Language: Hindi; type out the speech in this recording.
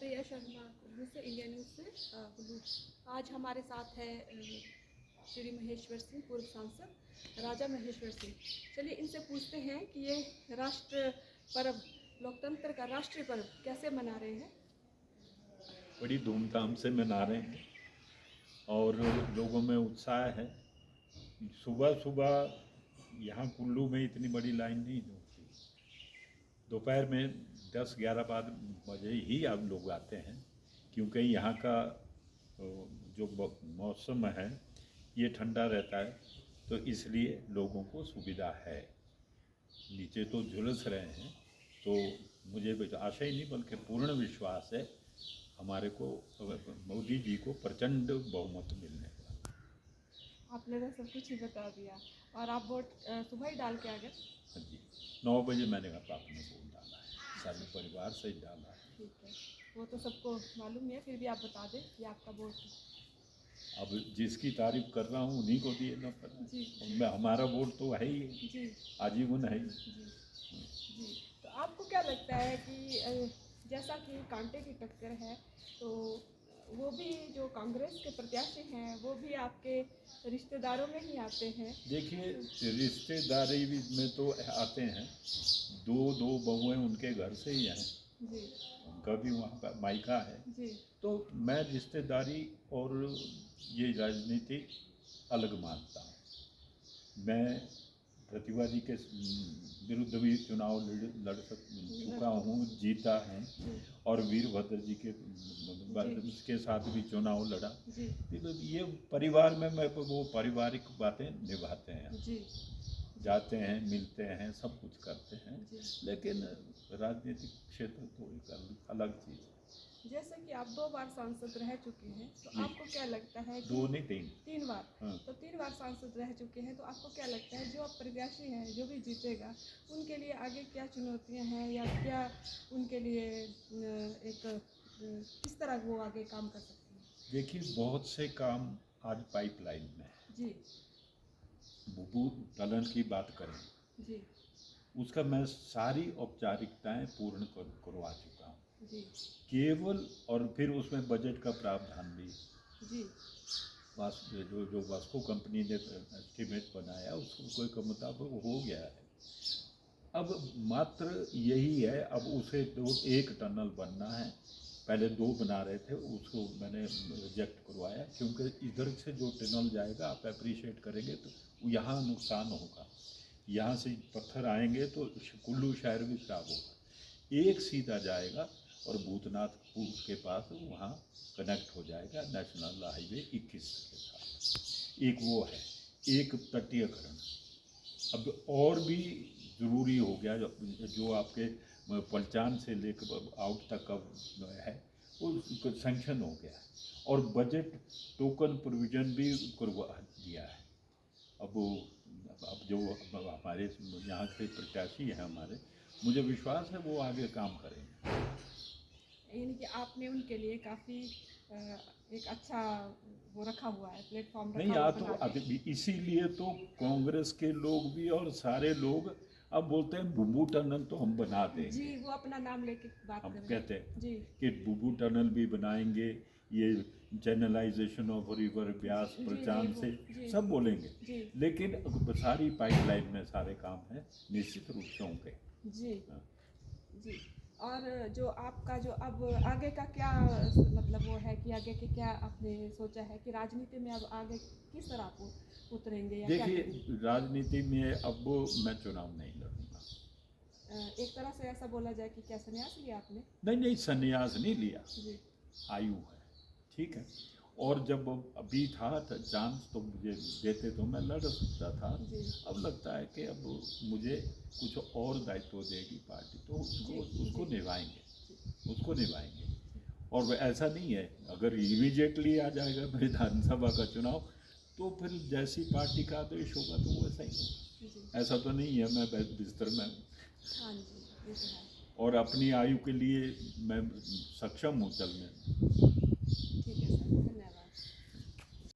प्रिया शर्मा कुल्लू से, इंडिया न्यूज़ से कुल्लू। आज हमारे साथ है श्री महेश्वर सिंह, पूर्व सांसद राजा महेश्वर सिंह। चलिए इनसे पूछते हैं कि ये राष्ट्र पर्व, लोकतंत्र का राष्ट्रीय पर्व कैसे मना रहे हैं। बड़ी धूमधाम से मना रहे हैं और लोगों में उत्साह है। सुबह सुबह यहाँ कुल्लू में इतनी बड़ी लाइन नहीं होती, दोपहर में 10-11 बजे ही अब लोग आते हैं, क्योंकि यहाँ का जो मौसम है ये ठंडा रहता है, तो इसलिए लोगों को सुविधा है। नीचे तो झुलस रहे हैं, तो मुझे आशा ही नहीं बल्कि पूर्ण विश्वास है हमारे को मोदी जी को प्रचंड बहुमत मिलने का। आपने तो सब कुछ ही बता दिया। और आप वोट सुबह ही डाल के आ गए? हाँ जी, 9 बजे मैंने अपने वोट डाला है, सारे परिवार से ही डाला है। ठीक है, वो तो सबको मालूम है, फिर भी आप बता दें कि आपका वोट। अब जिसकी तारीफ कर रहा हूँ उन्हीं को दिए ना पड़ा जी, मैं, हमारा वोट तो है ही जी, आजीवन है। जी, जी। तो आपको क्या लगता है कि जैसा कि कांटे की टक्कर है, तो वो भी जो कांग्रेस के प्रत्याशी हैं वो भी आपके रिश्तेदारों में ही आते हैं? देखिए, रिश्तेदारी में तो आते हैं, दो बहुएं उनके घर से ही हैं जी, उनका भी वहाँ का मायका है। जी, तो मैं रिश्तेदारी और ये राजनीति अलग मानता हूँ। मैं प्रतिवादी के विरुद्ध भी चुनाव लड़ चुका हूँ, जीता है, और वीरभद्र जी के साथ भी चुनाव लड़ा। ये परिवार में मैं वो पारिवारिक बातें निभाते हैं, जाते हैं, मिलते हैं, सब कुछ करते हैं, लेकिन राजनीतिक क्षेत्र तो एक अलग चीज़ है। जैसे कि आप 2 बार सांसद रह चुके हैं, तो आपको क्या लगता है कि 2 नहीं 3 बार, हाँ। तो 3 बार सांसद रह चुके हैं, तो आपको क्या लगता है जो अब प्रत्याशी हैं, जो भी जीतेगा, उनके लिए आगे क्या चुनौतियां हैं, या क्या उनके लिए किस तरह वो आगे काम कर सकते हैं? देखिए, बहुत से काम आज पाइपलाइन में है। जी, बुबू टनल की बात करें जी, उसका मैं सारी औपचारिकताएं पूर्ण करवा चुका हूँ जी, केवल, और फिर उसमें बजट का प्रावधान भी। जी, जो वास्को कंपनी ने एस्टिमेट बनाया उसको के मुताबिक हो गया है। अब मात्र यही है, अब उसे एक टनल बनना है। पहले 2 बना रहे थे, उसको मैंने रिजेक्ट करवाया, क्योंकि इधर से जो टनल जाएगा, आप अप्रिशिएट करेंगे तो यहाँ नुकसान होगा। यहाँ से पत्थर आएंगे तो कुल्लू शहर भी खराब होगा। एक सीधा जाएगा और भूतनाथपुर के पास वहाँ कनेक्ट हो जाएगा नेशनल हाईवे 21 के साथ। एक वो है, एक तटीयकरण। अब और भी ज़रूरी हो गया, जो आपके पलचान से लेकर आउट तक का है वो सैंक्शन हो गया है, और बजट टोकन प्रोविज़न भी करवा दिया है। अब जो हमारे यहाँ के प्रत्याशी हैं हमारे, मुझे विश्वास है वो आगे काम करेंगे। यानी कि आपने उनके लिए काफ़ी एक अच्छा वो रखा हुआ है, प्लेटफॉर्म नहीं, रखा हुआ तो बना के। इसीलिए तो कांग्रेस के लोग भी और सारे लोग अब बोलते हैं बुबू टनल तो हम बना देंगे। जी, वो अपना नाम लेके बात हम कर रहे कहते हैं हैं जी, कि बुबू टनल भी बनाएंगे, ये चैनलाइजेशन ऑफ रिवर ब्यास प्रचान से सब बोलेंगे, लेकिन सारी पाइपलाइन में सारे काम हैं, निश्चित रूप से होंगे। जी, हाँ। जी। और जो आपका जो अब आगे का क्या मतलब वो है कि आगे के क्या आपने सोचा है कि राजनीति में अब आगे किस तरह आप उतरेंगे, या क्या देखिए, करेंगे? राजनीति में अब मैं चुनाव नहीं लड़ूंगा। एक तरह से ऐसा बोला जाए कि क्या संन्यास लिया आपने? नहीं, संन्यास नहीं लिया, जी, आयु है, ठीक है। और जब अभी था चांस तो मुझे देते तो मैं लड़ सकता था। अब लगता है कि अब मुझे कुछ और दायित्व देगी पार्टी, तो उसको निभाएंगे। और ऐसा नहीं है, अगर इमीडिएटली आ जाएगा विधानसभा का चुनाव, तो फिर जैसी पार्टी का आदेश होगा तो वैसा ही होगा। ऐसा तो नहीं है मैं बिस्तर में हूँ। हाँ जी, ये तो है। और अपनी आयु के लिए मैं सक्षम हूँ चलने।